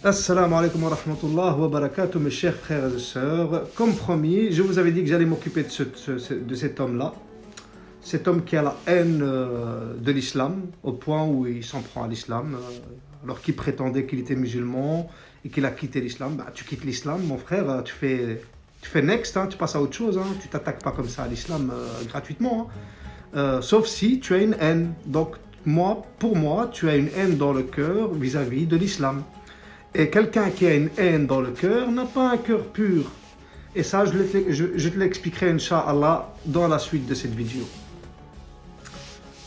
Assalamu alaikum wa rahmatullah wa barakatuh, mes chers frères et sœurs. Comme promis, je vous avais dit que j'allais m'occuper de cet homme-là. Cet homme qui a la haine de l'islam, au point où il s'en prend à l'islam, alors qu'il prétendait qu'il était musulman et qu'il a quitté l'islam. Bah, tu quittes l'islam, mon frère, tu fais next, hein, tu passes à autre chose. Hein, tu t'attaques pas comme ça à l'islam gratuitement. Hein. Sauf si tu as une haine. Donc, pour moi, tu as une haine dans le cœur vis-à-vis de l'islam. Et quelqu'un qui a une haine dans le cœur n'a pas un cœur pur. Et ça, je te l'expliquerai, Inch'Allah, dans la suite de cette vidéo.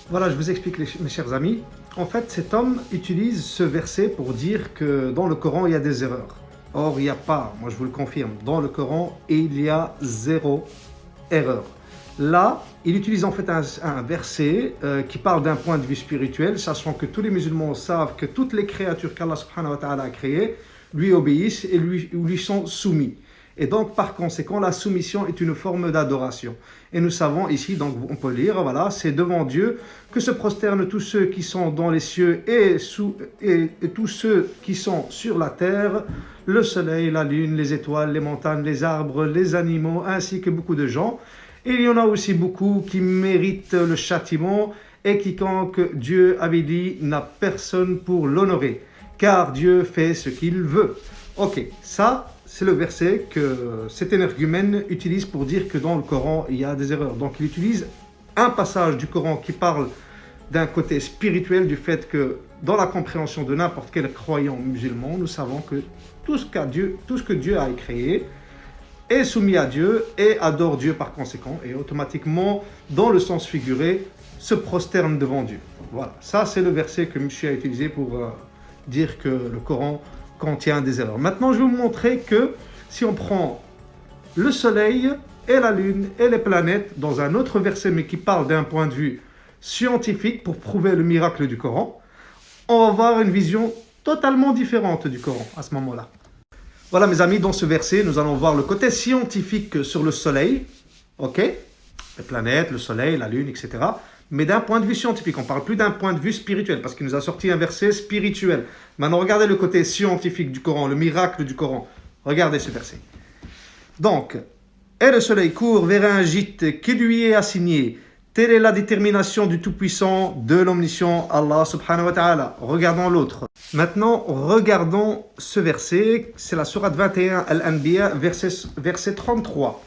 Voilà, je vous explique, mes chers amis. En fait, cet homme utilise ce verset pour dire que dans le Coran, il y a des erreurs. Or, il n'y a pas, moi je vous le confirme, dans le Coran, il y a zéro erreur. Là, il utilise en fait un verset qui parle d'un point de vue spirituel, sachant que tous les musulmans savent que toutes les créatures qu'Allah subhanahu wa ta'ala a créées lui obéissent et lui sont soumis. Et donc, par conséquent, la soumission est une forme d'adoration. Et nous savons ici, donc on peut lire, voilà, c'est devant Dieu que se prosternent tous ceux qui sont dans les cieux et tous ceux qui sont sur la terre, le soleil, la lune, les étoiles, les montagnes, les arbres, les animaux, ainsi que beaucoup de gens. Et il y en a aussi beaucoup qui méritent le châtiment, et quiconque Dieu avait dit n'a personne pour l'honorer, car Dieu fait ce qu'il veut. Ok, ça, c'est le verset que cet énergumène utilise pour dire que dans le Coran, il y a des erreurs. Donc il utilise un passage du Coran qui parle d'un côté spirituel, du fait que dans la compréhension de n'importe quel croyant musulman, nous savons que tout ce que Dieu a créé est soumis à Dieu et adore Dieu par conséquent, et automatiquement, dans le sens figuré, se prosterne devant Dieu. Voilà, ça c'est le verset que monsieur a utilisé pour dire que le Coran contient des erreurs. Maintenant, je vais vous montrer que si on prend le soleil et la lune et les planètes dans un autre verset, mais qui parle d'un point de vue scientifique pour prouver le miracle du Coran, on va avoir une vision totalement différente du Coran à ce moment-là. Voilà mes amis, dans ce verset, nous allons voir le côté scientifique sur le soleil, ok, les planètes, le soleil, la lune, etc. Mais d'un point de vue scientifique, on ne parle plus d'un point de vue spirituel, parce qu'il nous a sorti un verset spirituel. Maintenant, regardez le côté scientifique du Coran, le miracle du Coran. Regardez ce verset. Donc, et le soleil court vers un gîte qui lui est assigné. Telle est la détermination du Tout-Puissant, de l'Omniscient, Allah subhanahu wa ta'ala. Regardons l'autre. Maintenant, regardons ce verset. C'est la sourate 21, Al-Anbiya, verset 33.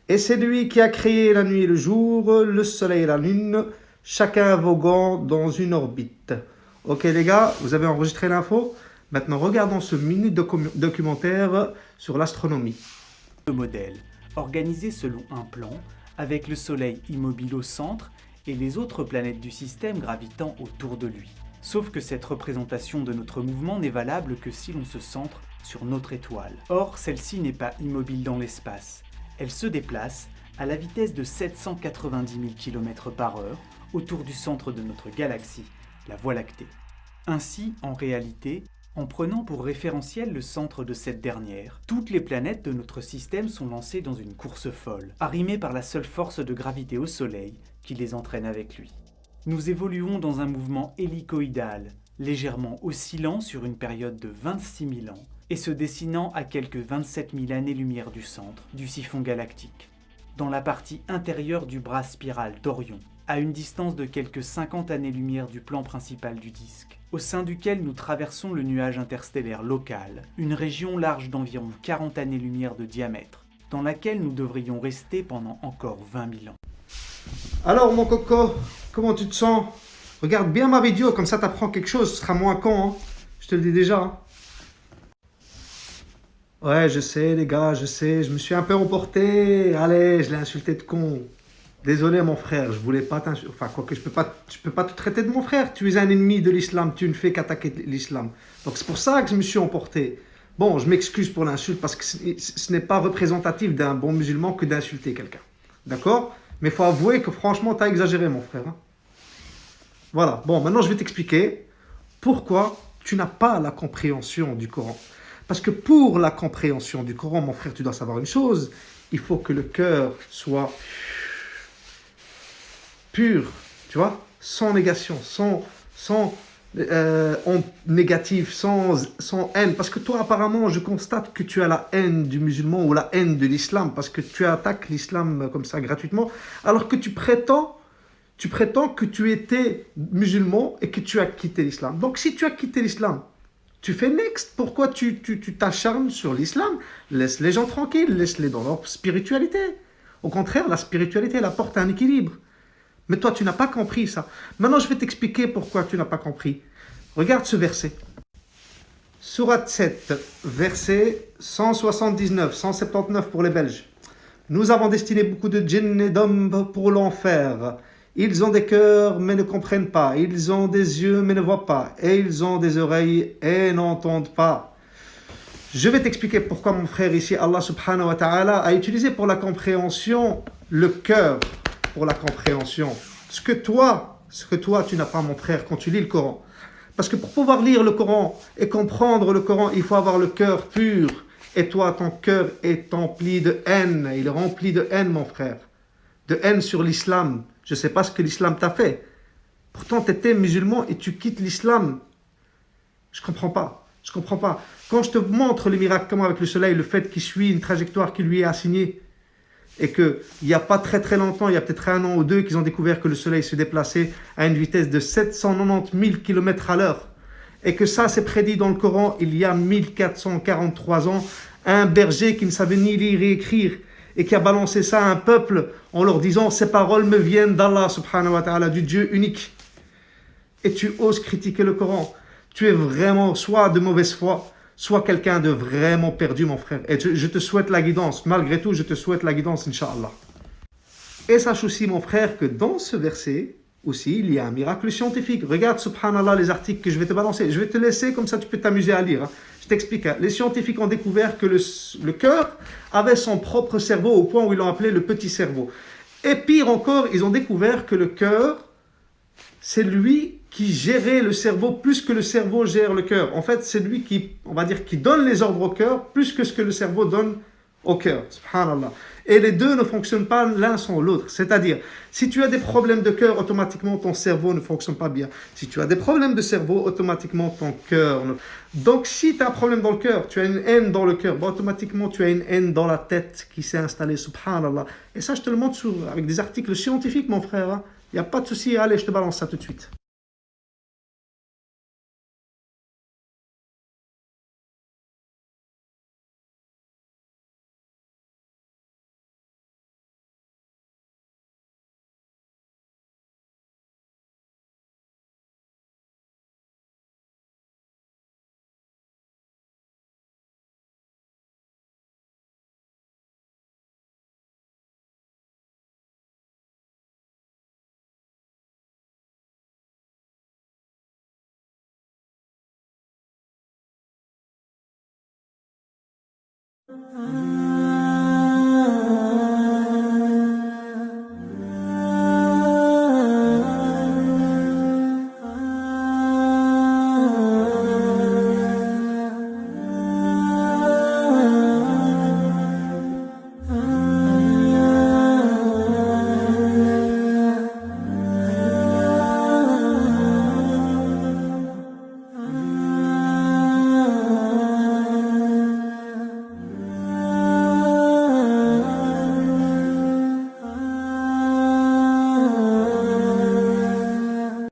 Et c'est lui qui a créé la nuit et le jour, le soleil et la lune, chacun voguant dans une orbite. Ok les gars, vous avez enregistré l'info? Maintenant, regardons ce mini documentaire sur l'astronomie. Le modèle, organisé selon un plan, avec le Soleil immobile au centre et les autres planètes du système gravitant autour de lui. Sauf que cette représentation de notre mouvement n'est valable que si l'on se centre sur notre étoile. Or, celle-ci n'est pas immobile dans l'espace. Elle se déplace à la vitesse de 790 000 km/h autour du centre de notre galaxie, la Voie lactée. Ainsi, en réalité, en prenant pour référentiel le centre de cette dernière, toutes les planètes de notre système sont lancées dans une course folle, arrimées par la seule force de gravité au Soleil qui les entraîne avec lui. Nous évoluons dans un mouvement hélicoïdal, légèrement oscillant sur une période de 26 000 ans et se dessinant à quelques 27 000 années-lumière du centre du siphon galactique, dans la partie intérieure du bras spiral d'Orion, à une distance de quelques 50 années-lumière du plan principal du disque, au sein duquel nous traversons le nuage interstellaire local, une région large d'environ 40 années-lumière de diamètre, dans laquelle nous devrions rester pendant encore 20 000 ans. Alors mon coco, comment tu te sens? Regarde bien ma vidéo, comme ça tu apprends quelque chose, ce sera moins con, hein. Je te le dis déjà. Hein. Ouais, je sais les gars, je sais, je me suis un peu emporté. Allez, je l'ai insulté de con. Désolé mon frère, je voulais pas t'insulter. Enfin, quoique je peux pas te traiter de mon frère. Tu es un ennemi de l'islam, tu ne fais qu'attaquer l'islam. Donc c'est pour ça que je me suis emporté. Bon, je m'excuse pour l'insulte parce que ce n'est pas représentatif d'un bon musulman que d'insulter quelqu'un. D'accord? Mais il faut avouer que franchement, tu as exagéré mon frère. Hein. Voilà, bon, maintenant je vais t'expliquer pourquoi tu n'as pas la compréhension du Coran. Parce que pour la compréhension du Coran, mon frère, tu dois savoir une chose, il faut que le cœur soit pur, tu vois, sans négation, sans en négatif, sans haine. Parce que toi, apparemment, je constate que tu as la haine du musulman ou la haine de l'islam, parce que tu attaques l'islam comme ça gratuitement, alors que tu prétends que tu étais musulman et que tu as quitté l'islam. Donc si tu as quitté l'islam, tu fais next. Pourquoi tu t'acharnes sur l'islam? Laisse les gens tranquilles, laisse-les dans leur spiritualité. Au contraire, la spiritualité, elle apporte un équilibre. Mais toi, tu n'as pas compris ça. Maintenant, je vais t'expliquer pourquoi tu n'as pas compris. Regarde ce verset. Sourate 7, verset 179, 179 pour les Belges. Nous avons destiné beaucoup de djinns et d'hommes pour l'enfer. Ils ont des cœurs mais ne comprennent pas. Ils ont des yeux mais ne voient pas. Et ils ont des oreilles et n'entendent pas. Je vais t'expliquer pourquoi, mon frère, ici, Allah subhanahu wa ta'ala a utilisé pour la compréhension le cœur. Pour la compréhension. Ce que toi, tu n'as pas, mon frère, quand tu lis le Coran. Parce que pour pouvoir lire le Coran et comprendre le Coran, il faut avoir le cœur pur. Et toi, ton cœur est rempli de haine. Il est rempli de haine, mon frère. De haine sur l'islam. Je ne sais pas ce que l'islam t'a fait. Pourtant, tu étais musulman et tu quittes l'islam. Je ne comprends pas. Je ne comprends pas. Quand je te montre le miracle, comment avec le soleil, le fait qu'il suit une trajectoire qui lui est assignée, et qu'il n'y a pas très très longtemps, il y a peut-être 1 an ou 2, qu'ils ont découvert que le soleil se déplaçait à une vitesse de 790 000 km à l'heure, et que ça c'est prédit dans le Coran il y a 1443 ans, un berger qui ne savait ni lire et écrire, et qui a balancé ça à un peuple en leur disant « Ces paroles me viennent d'Allah subhanahu wa ta'ala, du Dieu unique ». Et tu oses critiquer le Coran. Tu es vraiment soit de mauvaise foi, soit quelqu'un de vraiment perdu, mon frère. Et je te souhaite la guidance. Malgré tout, je te souhaite la guidance, Inch'Allah. Et sache aussi, mon frère, que dans ce verset, aussi, il y a un miracle scientifique. Regarde, subhanallah, les articles que je vais te balancer. Je vais te laisser, comme ça tu peux t'amuser à lire. Je t'explique. Les scientifiques ont découvert que le cœur avait son propre cerveau, au point où ils l'ont appelé le petit cerveau. Et pire encore, ils ont découvert que le cœur, c'est lui qui gérait le cerveau plus que le cerveau gère le cœur. En fait, c'est lui qui, on va dire, qui donne les ordres au cœur plus que ce que le cerveau donne au cœur. Subhanallah. Et les deux ne fonctionnent pas l'un sans l'autre. C'est-à-dire, si tu as des problèmes de cœur, automatiquement ton cerveau ne fonctionne pas bien. Si tu as des problèmes de cerveau, automatiquement ton cœur ne... Donc, si tu as un problème dans le cœur, tu as une haine dans le cœur, bah, automatiquement tu as une haine dans la tête qui s'est installée. Subhanallah. Et ça, je te le montre avec des articles scientifiques, mon frère. Hein. Il n'y a pas de souci. Allez, je te balance ça tout de suite. Ah